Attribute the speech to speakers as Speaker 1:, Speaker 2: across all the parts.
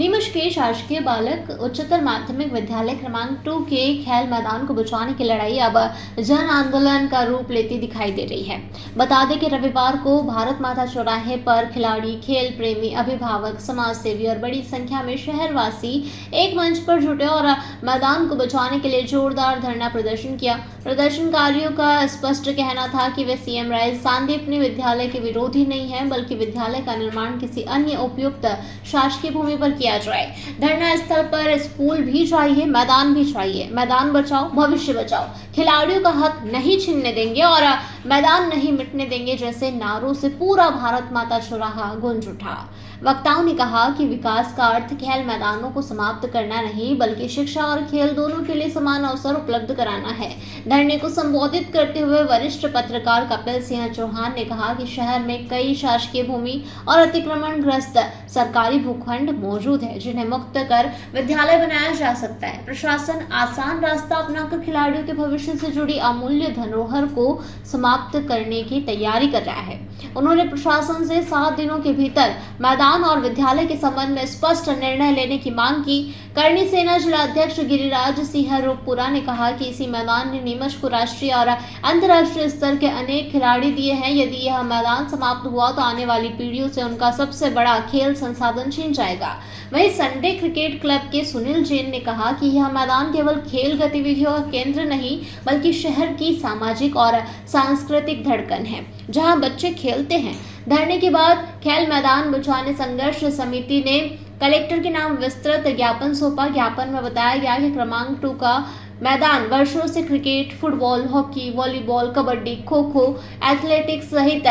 Speaker 1: नीमच के शासकीय बालक उच्चतर माध्यमिक विद्यालय क्रमांक 2 के खेल मैदान को बचाने की लड़ाई अब जन आंदोलन का रूप लेती दिखाई दे रही है। बता दें कि रविवार को भारत माता चौराहे पर खिलाड़ी, खेल प्रेमी, अभिभावक, समाज सेवी और बड़ी संख्या में शहरवासी एक मंच पर जुटे और मैदान को बचाने के लिए जोरदार धरना प्रदर्शन किया। प्रदर्शनकारियों का स्पष्ट कहना था कि वे सीएम राइज सांदीपनि विद्यालय के विरोधी नहीं है, बल्कि विद्यालय का निर्माण किसी अन्य उपयुक्त शासकीय भूमि पर किया जाए। धरना स्थल पर स्कूल भी चाहिए, मैदान भी चाहिए। मैदान बचाओ, भविष्य बचाओ, खिलाड़ियों का हक नहीं छीनने देंगे और मैदान नहीं मिटने देंगे जैसे नारों से पूरा भारत माता चौराहा गूंज उठा। वक्ताओं ने कहा कि विकास का अर्थ खेल मैदानों को समाप्त करना नहीं, बल्कि शिक्षा और खेल दोनों के लिए समान अवसर उपलब्ध कराना है। धरने को संबोधित करते हुए वरिष्ठ पत्रकार कपिल सिंह चौहान ने कहा कि शहर में कई शासकीय भूमि और अतिक्रमण ग्रस्त सरकारी भूखंड मौजूद है, जिन्हें मुक्त कर विद्यालय बनाया जा सकता है। प्रशासन आसान रास्ता अपनाकर खिलाड़ियों के भविष्य से जुड़ी अमूल्य धरोहर को समाप्त करने की तैयारी कर रहा है। उन्होंने प्रशासन से 7 दिनों के भीतर मैदान और विद्यालय के संबंध में स्पष्ट निर्णय लेने की मांग की। करणी सेना जिलाध्यक्ष गिरिराज सिंह रूपपुरा ने कहा कि इसी मैदान ने नीमच को राष्ट्रीय और अंतर्राष्ट्रीय स्तर के अनेक खिलाड़ी दिए हैं। यदि यह मैदान समाप्त हुआ तो आने वाली पीढ़ियों से उनका सबसे बड़ा खेल संसाधन छीन जाएगा। वहीं संडे क्रिकेट क्लब के सुनील जैन ने कहा कि यह मैदान केवल खेल गतिविधियों का केंद्र नहीं, बल्कि शहर की सामाजिक और सांस्कृतिक धड़कन है, जहां बच्चे खेलते हैं। धरने के बाद खेल मैदान बचाने संघर्ष समिति ने कलेक्टर के नाम विस्तृत ज्ञापन सौंपा। ज्ञापन में बताया गया कि क्रमांक 2 का मैदान वर्षों से cricket, football, hockey, volleyball, kabaddi, kho kho, athletics सहित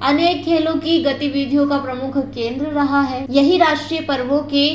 Speaker 1: अनेक खेलों की गतिविधियों का प्रमुख केंद्र रहा है। यही राष्ट्रीय पर्वों के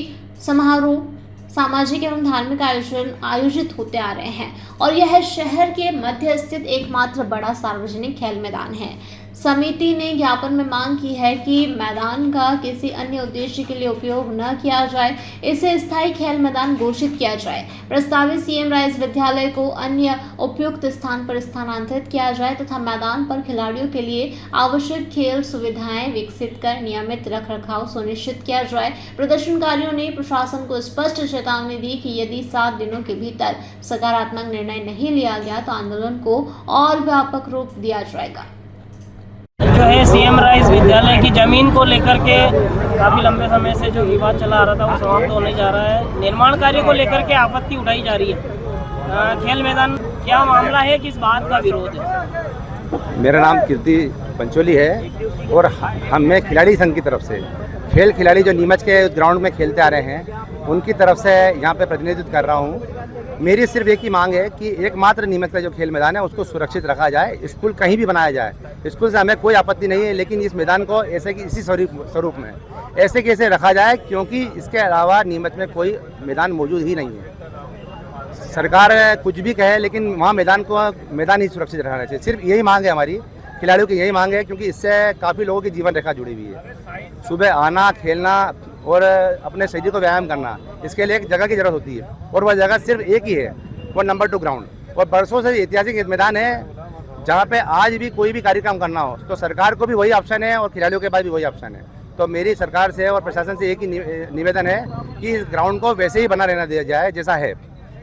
Speaker 1: समारोह, सामाजिक एवं धार्मिक आयोजन आयोजित होते आ रहे हैं और यह शहर के मध्य स्थित एकमात्र बड़ा सार्वजनिक खेल मैदान है। समिति ने ज्ञापन में मांग की है कि मैदान का किसी अन्य उद्देश्य के लिए उपयोग न किया जाए, इसे स्थायी खेल मैदान घोषित किया जाए। प्रस्तावित सीएम राइज विद्यालय को अन्य उपयुक्त स्थान पर स्थानांतरित किया जाए तथा मैदान पर खिलाड़ियों के लिए आवश्यक खेल सुविधाएं विकसित कर नियमित रखरखाव सुनिश्चित किया जाए। प्रदर्शनकारियों ने प्रशासन को स्पष्ट चेतावनी दी कि यदि 7 दिनों के भीतर सकारात्मक निर्णय नहीं लिया गया तो आंदोलन को और व्यापक रूप दिया जाएगा।
Speaker 2: जो है सीएम राइज विद्यालय की ज़मीन को लेकर के काफ़ी लंबे समय से जो विवाद चला आ रहा था वो समाप्त होने जा रहा है। निर्माण कार्य को लेकर के आपत्ति उठाई जा रही है। खेल मैदान क्या मामला है, किस बात का विरोध है?
Speaker 3: मेरा नाम कीर्ति पंचोली है और मैं खिलाड़ी संघ की तरफ से खेल खिलाड़ी जो नीमच के ग्राउंड में खेलते आ रहे हैं उनकी तरफ से यहाँ पे प्रतिनिधित्व कर रहा हूँ। मेरी सिर्फ एक ही मांग है कि एकमात्र नीमच का जो खेल मैदान है उसको सुरक्षित रखा जाए। स्कूल कहीं भी बनाया जाए, स्कूल से हमें कोई आपत्ति नहीं है, लेकिन इस मैदान को ऐसे कि इसी स्वरूप में ऐसे कैसे रखा जाए, क्योंकि इसके अलावा नीमच में कोई मैदान मौजूद ही नहीं है। सरकार कुछ भी कहे, लेकिन वहाँ मैदान ही सुरक्षित रहना चाहिए। सिर्फ यही मांग है हमारी, खिलाड़ियों की यही मांग है, क्योंकि इससे काफ़ी लोगों की जीवन रेखा जुड़ी हुई है। सुबह आना, खेलना और अपने शरीर को व्यायाम करना, इसके लिए एक जगह की ज़रूरत होती है और वह जगह सिर्फ एक ही है, वो नंबर 2 ग्राउंड। और बरसों से ऐतिहासिक मैदान है जहाँ पे आज भी कोई भी कार्यक्रम करना हो तो सरकार को भी वही ऑप्शन है और खिलाड़ियों के पास भी वही ऑप्शन है। तो मेरी सरकार से और प्रशासन से एक ही निवेदन है कि इस ग्राउंड को वैसे ही बना रहना दिया जाए जैसा है,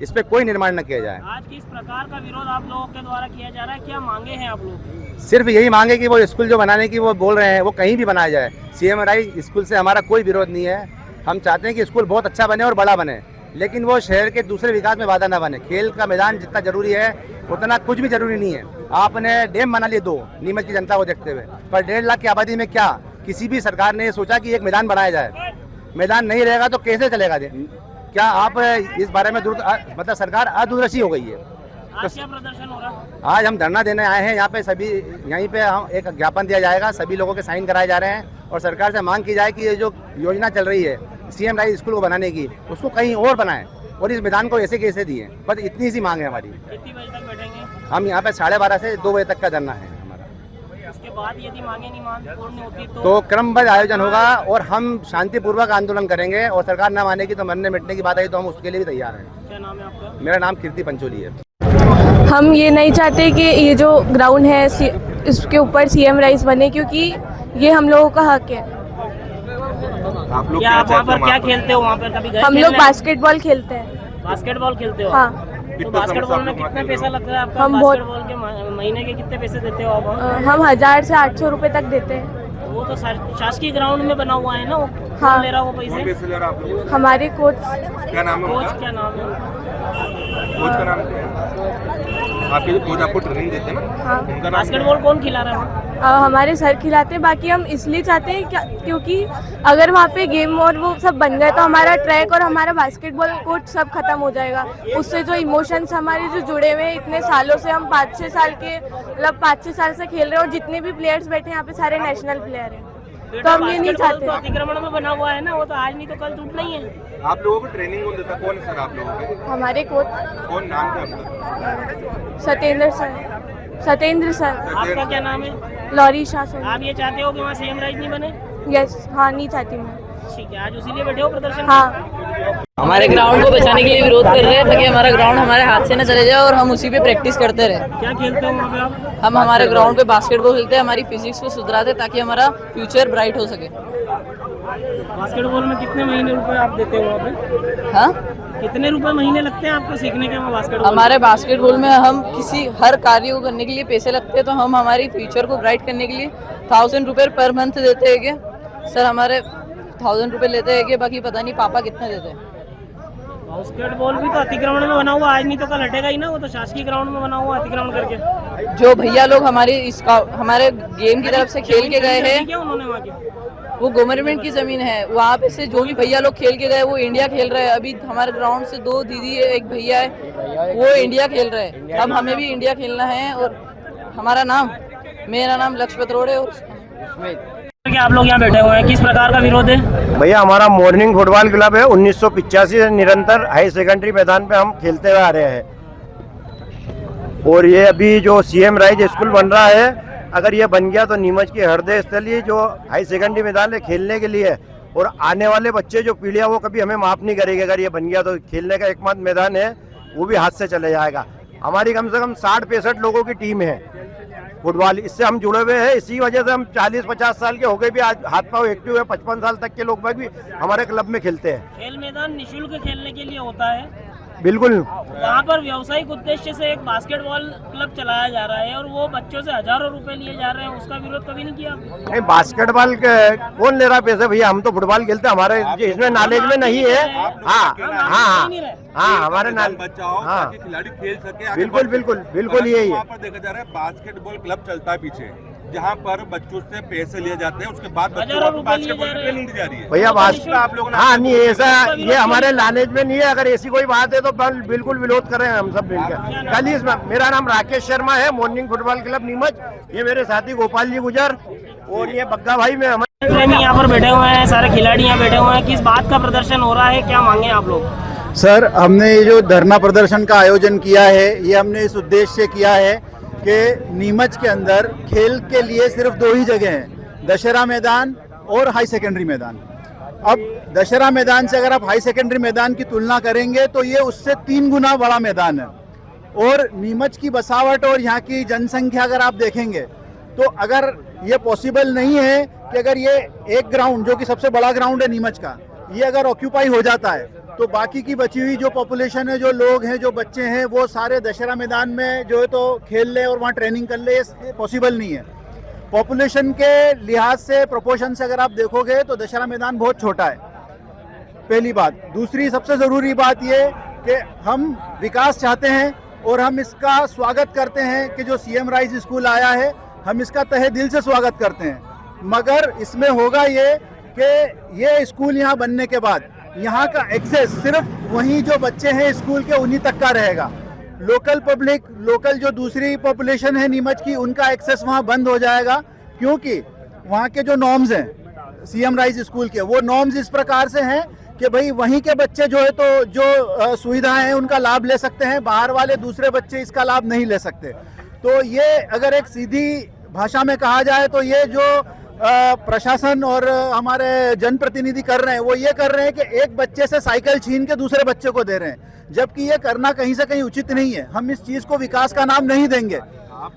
Speaker 3: इस पर कोई निर्माण न किया जाए।
Speaker 2: आज किस प्रकार का विरोध आप लोगों के द्वारा किया जा रहा है, क्या मांगे हैं आप लोग?
Speaker 3: सिर्फ यही मांगे कि वो स्कूल जो बनाने की वो बोल रहे हैं वो कहीं भी बनाया जाए। सीएम राइज स्कूल से हमारा कोई विरोध नहीं है। हम चाहते हैं कि स्कूल बहुत अच्छा बने और बड़ा बने, लेकिन वो शहर के दूसरे विकास में बाधा ना बने। खेल का मैदान जितना जरूरी है उतना कुछ भी जरूरी नहीं है। आपने डैम बना लिए 2 नीमच की जनता को देखते हुए, पर 1.5 लाख की आबादी में क्या किसी भी सरकार ने सोचा कि एक मैदान बनाया जाए? मैदान नहीं रहेगा तो कैसे चलेगा? क्या आप इस बारे में मतलब सरकार अदूरदर्शी हो गई है?
Speaker 2: आज क्या प्रदर्शन हो रहा है?
Speaker 3: आज हम धरना देने आए हैं यहाँ पे। यहीं पे हम एक ज्ञापन दिया जाएगा, सभी लोगों के साइन कराए जा रहे हैं और सरकार से मांग की जाए कि ये जो योजना चल रही है सीएम राइज स्कूल को बनाने की, उसको कहीं और बनाएं और इस मैदान को ऐसे कैसे दिए। बस इतनी सी मांग है हमारी।
Speaker 2: कितनी बजे तक बैठेंगे? हम
Speaker 3: यहाँ पे 12:30 से 2 बजे तक का धरना है हमारा।
Speaker 2: इसके बाद यदि मांगे नहीं पूर्ण होती
Speaker 3: तो क्रमबद्ध आयोजन होगा और हम शांतिपूर्वक आंदोलन करेंगे और सरकार न मानेगी तो मरने मिटने की बात आई तो हम उसके लिए भी तैयार हैं।
Speaker 2: क्या नाम है आपका?
Speaker 3: मेरा नाम कीर्ति पंचोली है।
Speaker 4: हम ये नहीं चाहते कि ये जो ग्राउंड है इसके ऊपर सीएम राइज बने, क्योंकि ये हम लोगों का हक है।
Speaker 5: आप लोग
Speaker 2: क्या आप वहाँ पर क्या
Speaker 5: खेलते
Speaker 2: खेलते हो? वहाँ पर कभी गए
Speaker 4: हम लोग
Speaker 2: खेलने?
Speaker 4: बास्केटबॉल खेलते हैं।
Speaker 2: बास्केटबॉल खेलते हो?
Speaker 4: हाँ।
Speaker 2: तो बास्केटबॉल में कितना पैसा लगता है आपका?
Speaker 4: हम बहुत-
Speaker 2: बास्केटबॉल के महीने के कितने पैसे देते हो आप?
Speaker 4: हम 1000 से 800 रुपए तक देते हैं।
Speaker 2: वो तो शासकीय ग्राउंड में बना हुआ है ना वो?
Speaker 4: हाँ।
Speaker 2: कौन ले रहा है वो
Speaker 5: कौन
Speaker 2: पैसे?
Speaker 5: पैसे ले रहा है आप लोग?
Speaker 4: हमारे कोच
Speaker 5: क्या नाम है
Speaker 2: कोच
Speaker 5: उनका?
Speaker 2: क्या नाम है उनका?
Speaker 5: कोच का नाम क्या है? आपके जो कोच आपको ट्रेनिंग देते हैं ना,
Speaker 4: हाँ
Speaker 5: उनका नाम क्या है?
Speaker 2: बास्केटबॉल कौन खिला रहा है?
Speaker 4: हमारे सर खिलाते हैं। बाकी हम इसलिए चाहते हैं क्योंकि अगर वहाँ पे गेम और वो सब बन गए तो हमारा ट्रैक और हमारा बास्केटबॉल कोच सब खत्म हो जाएगा। उससे जो इमोशंस हमारे जो जुड़े हुए हैं इतने सालों से, हम 5-6 साल के मतलब 5-6 साल से खेल रहे हैं और जितने भी प्लेयर्स बैठे हैं यहाँ पे सारे नेशनल प्लेयर हैं। तो हम ये नहीं
Speaker 2: बास्केटबॉल
Speaker 4: चाहते।
Speaker 2: तो अतिक्रमण में बना हुआ है ना, वो तो आज नहीं तो कल टूटना ही है।
Speaker 5: आप लोगों को ट्रेनिंग कौन देता है? कौन है सर आप लोगों के?
Speaker 4: हमारे कोच
Speaker 5: कौन नाम क्या है आपका?
Speaker 4: सतेंद्र सर,
Speaker 2: आपका क्या नाम है?
Speaker 4: Lori Shah sir.
Speaker 2: आप ये चाहते हो कि वहाँ सीएम राइज नहीं बने?
Speaker 4: यस, हाँ नहीं चाहती मैं।
Speaker 2: ठीक है, आज उसी लिए बैठे हो प्रदर्शन?
Speaker 4: हाँ।
Speaker 6: हमारे ग्राउंड को बचाने के लिए विरोध कर रहे हैं ताकि हमारा ग्राउंड हमारे हाथ से न चले जाए और हम उसी पे प्रैक्टिस करते रहे।
Speaker 2: क्या खेलते हो वहाँ पे आप?
Speaker 6: हम हमारे ग्राउंड पे बास्केटबॉल खेलते हैं, हमारी फिजिक्स को सुधराते हैं ताकि हमारा फ्यूचर ब्राइट हो सके।
Speaker 2: बास्केटबॉल में कितने महीने रुपए आप देते हो वहाँ पे?
Speaker 6: हाँ,
Speaker 2: कितने रुपए महीने लगते हैं आपको सीखने के वहाँ बास्केटबॉल?
Speaker 6: हमारे बास्केटबॉल में हम किसी हर कार्य को करने के लिए पैसे लगते हैं, तो हम हमारी फ्यूचर को ब्राइट करने के लिए 1000 रुपये पर मंथ देते हैं कि सर हमारे 1000 रुपये लेते हैं कि बाकी पता नहीं पापा कितने देते हैं।
Speaker 2: बास्केटबॉल भी तो अतिक्रमण में बना हुआ, आज नहीं तो कल हटेगा ही ना, वो तो शासकीय ग्राउंड में बना हुआ अतिक्रमण करके।
Speaker 6: जो भैया लोग हमारे गेम की तरफ से खेल के गए हैं,
Speaker 2: क्या उन्होंने वहाँ की?
Speaker 6: वो गवर्नमेंट की जमीन है, वहाँ पे से जो भी भैया लोग खेल के गए वो इंडिया खेल रहे हैं। अभी हमारे ग्राउंड से 2 दीदी है, एक भैया है, वो इंडिया खेल रहे हैं। अब हमें भी इंडिया खेलना है और मेरा नाम लक्ष्य पत्रोड़ है। और
Speaker 2: क्या आप लोग यहाँ बैठे हुए हैं, किस प्रकार का विरोध है?
Speaker 7: भैया हमारा मॉर्निंग फुटबॉल क्लब है, 1985 से निरंतर हाई सेकेंडरी मैदान पे हम खेलते हुए आ रहे हैं। और ये अभी जो सीएम राइज स्कूल बन रहा है, अगर ये बन गया तो नीमच की हृदय स्थली जो हाई सेकेंडरी मैदान है खेलने के लिए, और आने वाले बच्चे जो पीढ़ियाँ वो कभी हमें माफ़ नहीं करेगी। अगर ये बन गया तो खेलने का एकमात्र मैदान है वो भी हाथ से चले जाएगा। हमारी कम से कम 60-65 लोगों की टीम है फुटबॉल, इससे हम जुड़े हुए हैं। इसी वजह से हम 40-50 साल के हो गए भी आज हाथ पाँव एक्टिव है। 55 साल तक के लोग बाग भी हमारे क्लब में खेलते हैं।
Speaker 2: खेल मैदान निःशुल्क खेलने के लिए होता है,
Speaker 7: बिल्कुल।
Speaker 2: वहाँ पर व्यावसायिक उद्देश्य से एक बास्केटबॉल क्लब चलाया जा रहा है और वो बच्चों से हजारों रुपए लिए जा रहे हैं, उसका विरोध कभी नहीं किया?
Speaker 7: नहीं, बास्केटबॉल कौन ले रहा है पैसे भैया? हम तो फुटबॉल खेलते हैं, हमारे इसमें नॉलेज में नहीं है। हाँ हाँ हाँ, हमारे नाल
Speaker 5: बचाओ
Speaker 7: हाँ,
Speaker 5: ताकि खिलाड़ी खेल सके आगे
Speaker 7: बिल्कुल
Speaker 5: बढ़
Speaker 7: बिल्कुल
Speaker 5: सके।
Speaker 7: बिल्कुल यही है।
Speaker 5: वहाँ पर देखा जा रहा है बास्केटबॉल क्लब चलता है पीछे, जहाँ पर बच्चों से पैसे लिए जाते हैं, उसके बाद बच्चों
Speaker 2: हजारों
Speaker 5: को
Speaker 2: रुपए लिए
Speaker 5: बास्केटबॉल
Speaker 2: जा
Speaker 5: की
Speaker 2: रहे हैं।
Speaker 5: ट्रेनिंग दी जा रही है।
Speaker 7: भैया
Speaker 5: आप लोगों ने
Speaker 7: हाँ नहीं, ऐसा
Speaker 2: इसका
Speaker 7: ये
Speaker 2: विरोध
Speaker 7: हमारे नॉलेज में नहीं है। अगर ऐसी कोई बात है तो बिल्कुल विरोध कर रहे हैं हम सब मिलकर। कल ही मेरा नाम राकेश शर्मा है, मॉर्निंग फुटबॉल क्लब नीमच। ये मेरे साथी गोपाल जी गुजर और ये बग्गा भाई में हमारे
Speaker 2: प्रेमी यहाँ पर बैठे हुए हैं, सारे खिलाड़ी यहाँ बैठे हुए हैं, किस बात का प्रदर्शन हो रहा है, क्या मांगे आप लोग?
Speaker 8: सर, हमने ये जो धरना प्रदर्शन का आयोजन किया है, ये हमने इस उद्देश्य से किया है कि नीमच के अंदर खेल के लिए सिर्फ 2 ही जगह हैं, दशहरा मैदान और हाई सेकेंडरी मैदान। अब दशहरा मैदान से अगर आप हाई सेकेंडरी मैदान की तुलना करेंगे तो ये उससे 3 गुना बड़ा मैदान है। और नीमच की बसावट और यहाँ की जनसंख्या अगर आप देखेंगे तो अगर ये पॉसिबल नहीं है कि अगर ये एक ग्राउंड जो कि सबसे बड़ा ग्राउंड है नीमच का, ये अगर ऑक्यूपाई हो जाता है तो बाकी की बची हुई जो पॉपुलेशन है, जो लोग हैं, जो बच्चे हैं, वो सारे दशहरा मैदान में जो है तो खेल ले और वहाँ ट्रेनिंग कर ले, ये पॉसिबल नहीं है। पॉपुलेशन के लिहाज से, प्रोपोर्शन से अगर आप देखोगे तो दशहरा मैदान बहुत छोटा है, पहली बात। दूसरी सबसे ज़रूरी बात ये कि हम विकास चाहते हैं और हम इसका स्वागत करते हैं कि जो सीएम राइज स्कूल आया है, हम इसका तहे दिल से स्वागत करते हैं। मगर इसमें होगा ये कि ये स्कूल यहाँ बनने के बाद यहाँ का एक्सेस सिर्फ वहीं जो बच्चे हैं स्कूल के उन्हीं तक का रहेगा। लोकल पब्लिक, लोकल जो दूसरी पॉपुलेशन है नीमच की, उनका एक्सेस वहाँ बंद हो जाएगा, क्योंकि वहाँ के जो नॉर्म्स हैं सीएम राइज स्कूल के, वो नॉर्म्स इस प्रकार से हैं कि भाई वहीं के बच्चे जो है तो जो सुविधाएं हैं उनका लाभ ले सकते हैं, बाहर वाले दूसरे बच्चे इसका लाभ नहीं ले सकते। तो ये अगर एक सीधी भाषा में कहा जाए तो ये जो प्रशासन और हमारे जनप्रतिनिधि कर रहे हैं, वो ये कर रहे हैं कि एक बच्चे से साइकिल छीन के दूसरे बच्चे को दे रहे हैं, जबकि ये करना कहीं से कहीं उचित नहीं है। हम इस चीज़ को विकास का नाम नहीं देंगे।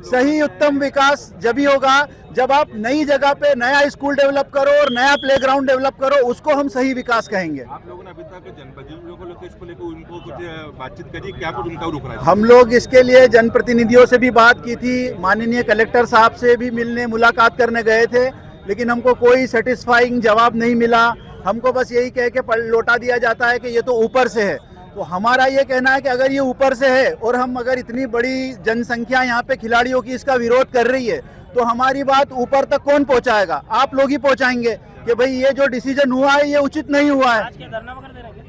Speaker 8: सही उत्तम विकास जब ही होगा जब आप नई जगह पे नया स्कूल डेवलप करो और नया प्लेग्राउंड डेवलप करो, उसको हम सही विकास कहेंगे।
Speaker 5: आप लोगों ने अभी तक जनप्रतिनिधियों को लेकर इसको लेकर उनको कुछ बातचीत करी, क्या कुछ उनका रुख रहा है?
Speaker 8: हम लोग इसके लिए जनप्रतिनिधियों से भी बात की थी, माननीय कलेक्टर साहब से भी मिलने मुलाकात करने गए थे, लेकिन हमको कोई सेटिस्फाइंग जवाब नहीं मिला। हमको बस यही कह के लौटा दिया जाता है कि ये तो ऊपर से है। तो हमारा ये कहना है कि अगर ये ऊपर से है और हम अगर इतनी बड़ी जनसंख्या यहाँ पे खिलाड़ियों की इसका विरोध कर रही है, तो हमारी बात ऊपर तक कौन पहुँचाएगा? आप लोग ही पहुँचाएंगे कि भाई ये जो डिसीजन हुआ है ये उचित नहीं हुआ है।
Speaker 2: आज के धरना वगैरह दे रहे हैं?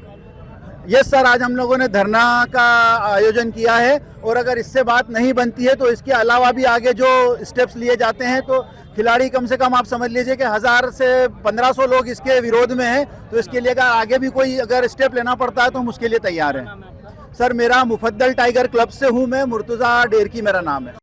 Speaker 8: यस सर, आज हम लोगों ने धरना का आयोजन किया है और अगर इससे बात नहीं बनती है तो इसके अलावा भी आगे जो स्टेप्स लिए जाते हैं, तो खिलाड़ी कम से कम आप समझ लीजिए कि 1000 से 1500 लोग इसके विरोध में हैं। तो इसके लिए अगर आगे भी कोई अगर स्टेप लेना पड़ता है तो हम उसके लिए तैयार हैं। सर, मेरा मुफद्दल टाइगर क्लब से हूँ मैं, मुर्तज़ा डेरकी मेरा नाम है।